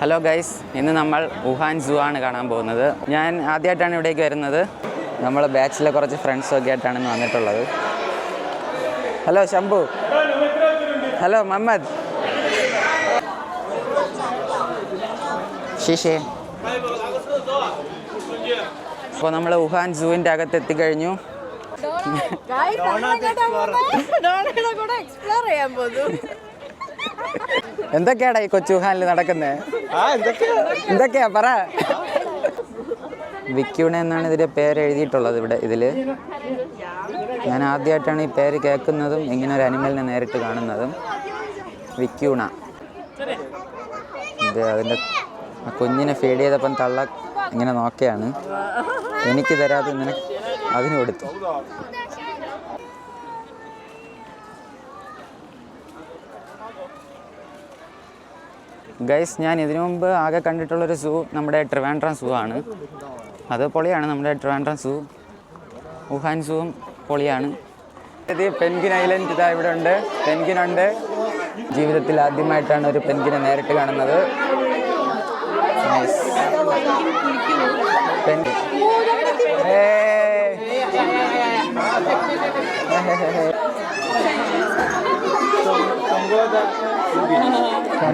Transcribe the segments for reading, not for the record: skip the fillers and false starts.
Hello guys, ഇന്ന് നമ്മൾ Wuhan സൂ ആണ് കാണാൻ പോകുന്നത്. ഞാൻ ആദ്യമായിട്ടാണ് ഇവിടേക്ക് വരുന്നത്. നമ്മൾ ബാച്ചിലെ കുറച്ച് ഫ്രണ്ട്സൊക്കെ ആയിട്ടാണ് ഇന്ന് വന്നിട്ടുള്ളത്. ഹലോ ശംഭു, ഹലോ മുഹമ്മദ്, ശിഷേ. അപ്പോൾ നമ്മൾ വുഹാൻ സൂവിൻ്റെ അകത്ത് എത്തിക്കഴിഞ്ഞു. എന്തൊക്കെയാടാ ഈ കൊച്ചു വുഹാനിൽ നടക്കുന്നത്? എന്തൊക്കെയാ പറ. വിക്യൂണ എന്നാണ് ഇതിൻ്റെ പേര് എഴുതിയിട്ടുള്ളത് ഇതിൽ. ഞാൻ ആദ്യമായിട്ടാണ് ഈ പേര് കേൾക്കുന്നതും ഇങ്ങനെ ഒരു അനിമലിനെ നേരിട്ട് കാണുന്നതും. വിക്യൂണ. ഇത് അതിൻ്റെ കുഞ്ഞിനെ ഫീഡ് ചെയ്തപ്പം തള്ള ഇങ്ങനെ നോക്കുകയാണ്. എനിക്ക് തരാതെ ഇങ്ങനെ അതിന് കൊടുത്തു. ഗൈസ്, ഞാൻ ഇതിനു മുമ്പ് ആകെ കണ്ടിട്ടുള്ളൊരു സൂ നമ്മുടെ ട്രിവാൻഡ്രം സൂ ആണ്. അത് പൊളിയാണ്. നമ്മുടെ ട്രിവാൻഡ്രം സൂ, വുഹാൻ സൂവും പൊളിയാണ്. ഇത് പെൻഗ്വിൻ ഐലൻഡ് ഇതാ ഇവിടെ ഉണ്ട്. പെൻഗ്വിനുണ്ട്. ജീവിതത്തിൽ ആദ്യമായിട്ടാണ് ഒരു പെൻഗ്വിനെ നേരിട്ട് കാണുന്നത്.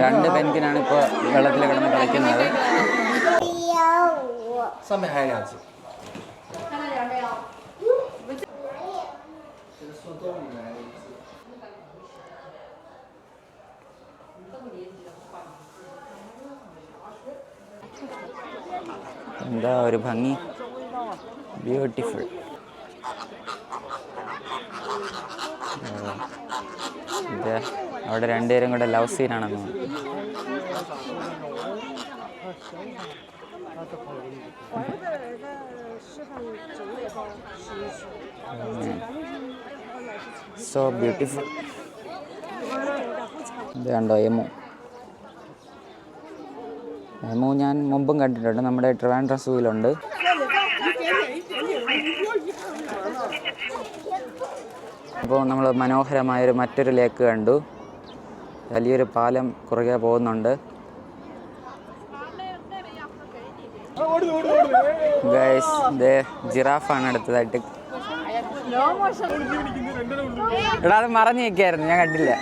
രണ്ട് പെൻഗ്വിനാണ് ഇപ്പോൾ വെള്ളത്തിൽ കിടന്ന് കളിക്കുന്നത്. എന്താ ഒരു ഭംഗി, ബ്യൂട്ടിഫുൾ. ഇത് അവിടെ രണ്ടുപേരും കൂടെ ലവ് സീനാണെന്ന്. So beautiful. ഇത് കണ്ടോ എമു? എമു ഞാൻ മുമ്പും കണ്ടിട്ടുണ്ട്. നമ്മുടെ ട്രിവാൻഡ്രം സൂവിലുണ്ട്. അപ്പോൾ നമ്മൾ മനോഹരമായൊരു മറ്റൊരു ലേക്ക് കണ്ടു. വലിയൊരു പാലം കുറുകെ പോകുന്നുണ്ട്. ഗൈസ്, ദേ ജിറാഫാണ് അടുത്തതായിട്ട്. എടാ, അത് മറഞ്ഞു നിൽക്കായിരുന്നു, ഞാൻ കണ്ടില്ല.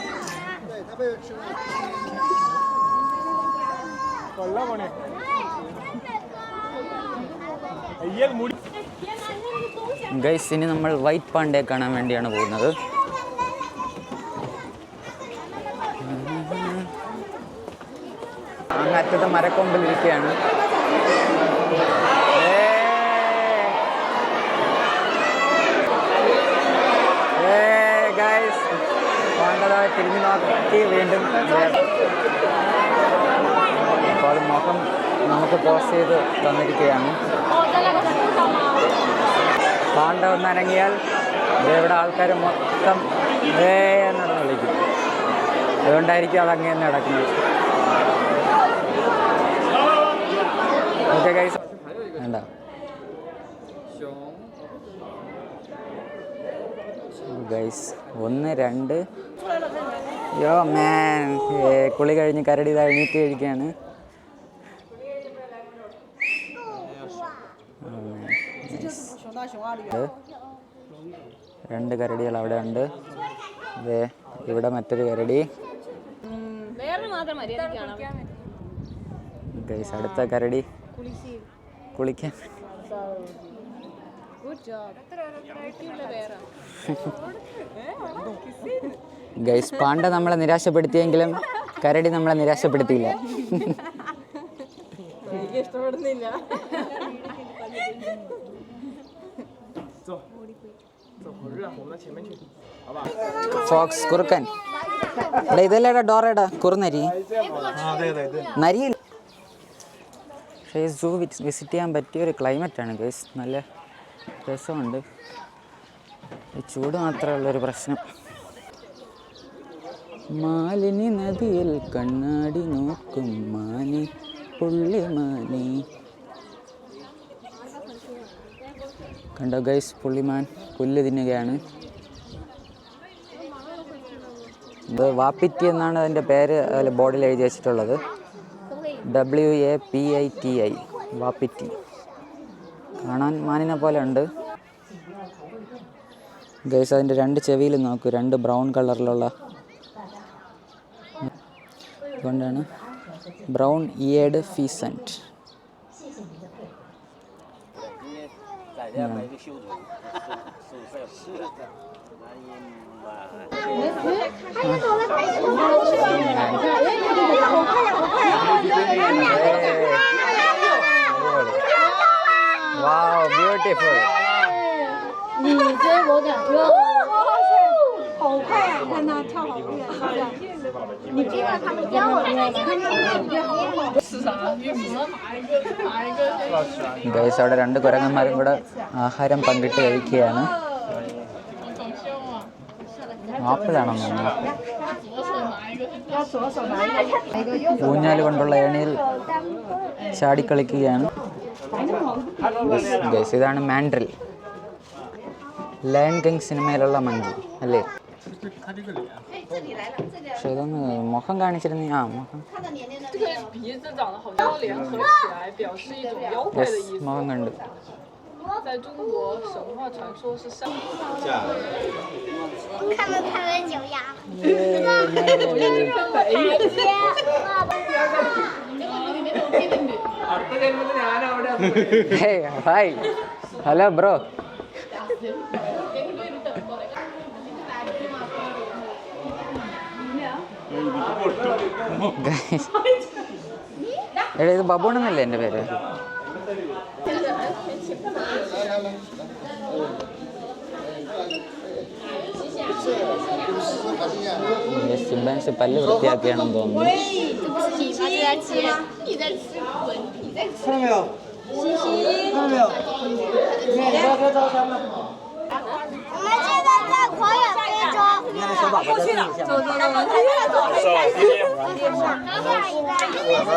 ഗൈസ്, ഇനി നമ്മൾ വൈറ്റ് പാണ്ടയെ കാണാൻ വേണ്ടിയാണ് പോകുന്നത്. അങ്ങറ്റത്തെ മരക്കൊമ്പിലിരിക്കുകയാണ്. ഗൈസ്, പാണ്ടതായി തിരിഞ്ഞു നോക്കി വീണ്ടും. അപ്പോൾ അത് മുഖം നമുക്ക് പോസ്റ്റ് ചെയ്ത് തന്നിരിക്കുകയാണ്. പാണ്ട ഒന്നനങ്ങിയാൽ ഇവിടെ ആൾക്കാർ മൊത്തം എന്നാണ് വിളിക്കും. അതുകൊണ്ടായിരിക്കും അതങ്ങനെ തന്നെ നടക്കുന്നത്. ഓക്കെ ഗൈസ്, വേണ്ട. ഗൈസ്, 1 2 യോ മാൻ. കുളി കഴിഞ്ഞ് കരടി എണീറ്റ് കഴിക്കുകയാണ്. രണ്ട് കരടികൾ അവിടെ ഉണ്ട്. ഇവിടെ മറ്റൊരു കരടി. ഗൈസ്, അടുത്ത കരടി കുളിക്കാൻ. ഗൈസ്, പാണ്ട നമ്മളെ നിരാശപ്പെടുത്തിയെങ്കിലും കരടി നമ്മളെ നിരാശപ്പെടുത്തിയില്ല. ഫോക്സ്, കുറുക്കൻ. ഇതല്ലേടാ ഡോറേടാ കുറുനരി. നരിയില്ല. പക്ഷേ സൂ വിസിറ്റ് ചെയ്യാൻ പറ്റിയൊരു ക്ലൈമറ്റാണ് ഗൈസ്. നല്ല രസമുണ്ട്. ഈ ചൂട് മാത്രമേ ഉള്ളൊരു പ്രശ്നം. മാലിനി നദിയിൽ കണ്ണാടി നോക്കും മാനി പുള്ളിമാനി. കണ്ടോ ഗൈസ്, പുള്ളിമാൻ പുല്ല് തിന്നുകയാണ്. ഇത് വാപ്പിറ്റി എന്നാണ് അതിൻ്റെ പേര് ബോർഡിൽ എഴുതി വെച്ചിട്ടുള്ളത്. WAPITI വാപ്പിറ്റി. കാണാൻ മാനിനെ പോലെ ഉണ്ട് ഗൈസ്. അതിൻ്റെ രണ്ട് ചെവിയിൽ നോക്കൂ, രണ്ട് ബ്രൗൺ കളറിലുള്ള, അതുകൊണ്ടാണ് ബ്രൗൺ ഇയേർഡ് ഫീസൻറ്റ്. Wow, beautiful. 你追我赶，好快啊！你看他跳好远，你追了他们跳好远。是啥？玉米ഗൈസ് അവിടെ രണ്ട് കുരങ്ങന്മാരും കൂടെ ആഹാരം പങ്കിട്ട് കഴിക്കുകയാണ്. ആപ്പിളാണെന്ന് ഊഞ്ഞാല് കൊണ്ടുള്ള ഏണിയിൽ ചാടിക്കളിക്കുകയാണ് ഗൈസ്. ഇതാണ് മാൻഡ്രിൽ, ലയൺ കിങ് സിനിമയിലുള്ള മങ്കി അല്ലേ? പക്ഷെ ഇതൊന്ന് മുഖം കാണിച്ചിരുന്ന മുഖം മുഖം കണ്ടു. 在中国神话传说是上。看到他的脚丫。Hey, hi. Hello, bro. എടാ ഇത് ബബൂണെന്നല്ലേ എൻ്റെ പേര്? ചിമ്പാൻസി പല്ല് വൃത്തിയാക്കിയാണെന്ന് തോന്നുന്നു.我们现在在狂野非洲。过去了，走。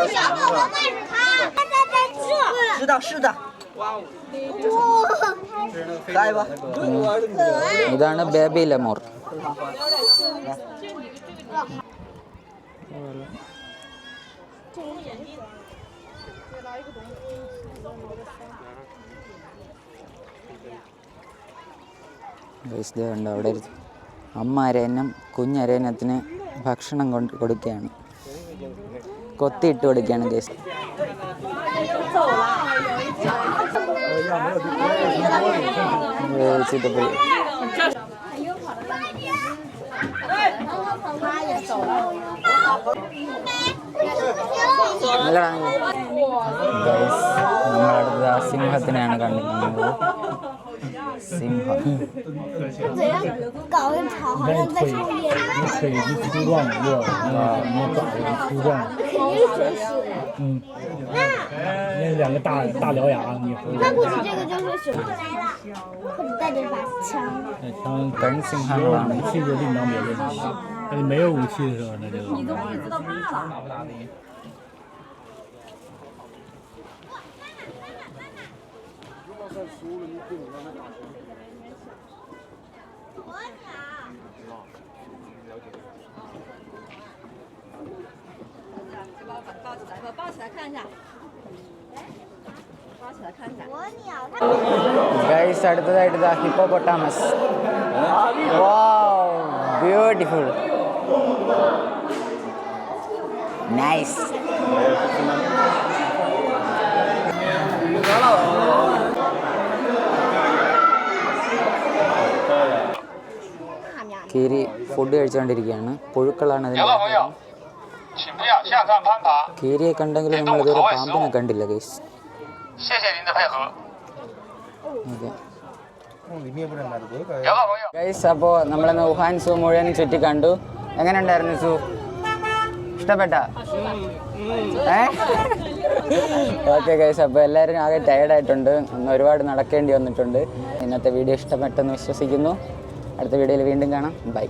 小狗狗慢着它，它在这。是的。哇哦！来吧。ഇതാണ് ബേബി ലെമോർ. ഉണ്ട് അവിടെ ഒരു അമ്മ അരയന്നം കുഞ്ഞരയന്നത്തിന് ഭക്ഷണം കൊടുക്കുകയാണ്, കൊത്തിയിട്ട് കൊടുക്കുകയാണ് ഗൈസ്. ചീത്തപ്പള്ളി നമ്മളടുത്ത സിംഹത്തിനെയാണ് കണ്ടിരിക്കുന്നത്. സിംഹം搞得吵，好像在上面。腿一粗壮的，你爪子一粗壮的，那两个大獠牙，你那估计这个就是熊来了，或者带着把枪。那枪跟സിംഹങ്ങളാണ്. 武器就另当别论了。那你没有武器的时候，那就。你都知道怕了。抱起来看一下。抱起来看一下。ഗൈസ് അടുത്തതായിട്ട് ഇതാ ഹിപ്പോപ്പൊട്ടാമസ്. വാവ്, ബ്യൂട്ടിഫുൾ, നൈസ്. കീരി ഫുഡ് കഴിച്ചുകൊണ്ടിരിക്കുകയാണ്. പുഴുക്കളാണ് അതിൻ്റെ. കീരിയെ കണ്ടെങ്കിലും നമ്മൾ ഇതുവരെ പാമ്പിനെ കണ്ടില്ല ഗൈസ്. ഗൈസ് അപ്പോൾ നമ്മളിന്ന് വുഹാൻ സൂ മുഴുവനും ചുറ്റി കണ്ടു. എങ്ങനെ ഉണ്ടായിരുന്നു സൂ? ഇഷ്ടപ്പെട്ട? ഓക്കെ ഗൈസ്, അപ്പോൾ എല്ലാവരും ആകെ ടയർഡായിട്ടുണ്ട്, ഒരുപാട് നടക്കേണ്ടി വന്നിട്ടുണ്ട്. ഇന്നത്തെ വീഡിയോ ഇഷ്ടപ്പെട്ടെന്ന് വിശ്വസിക്കുന്നു. അടുത്ത വീഡിയോയിൽ വീണ്ടും കാണാം. ബൈ.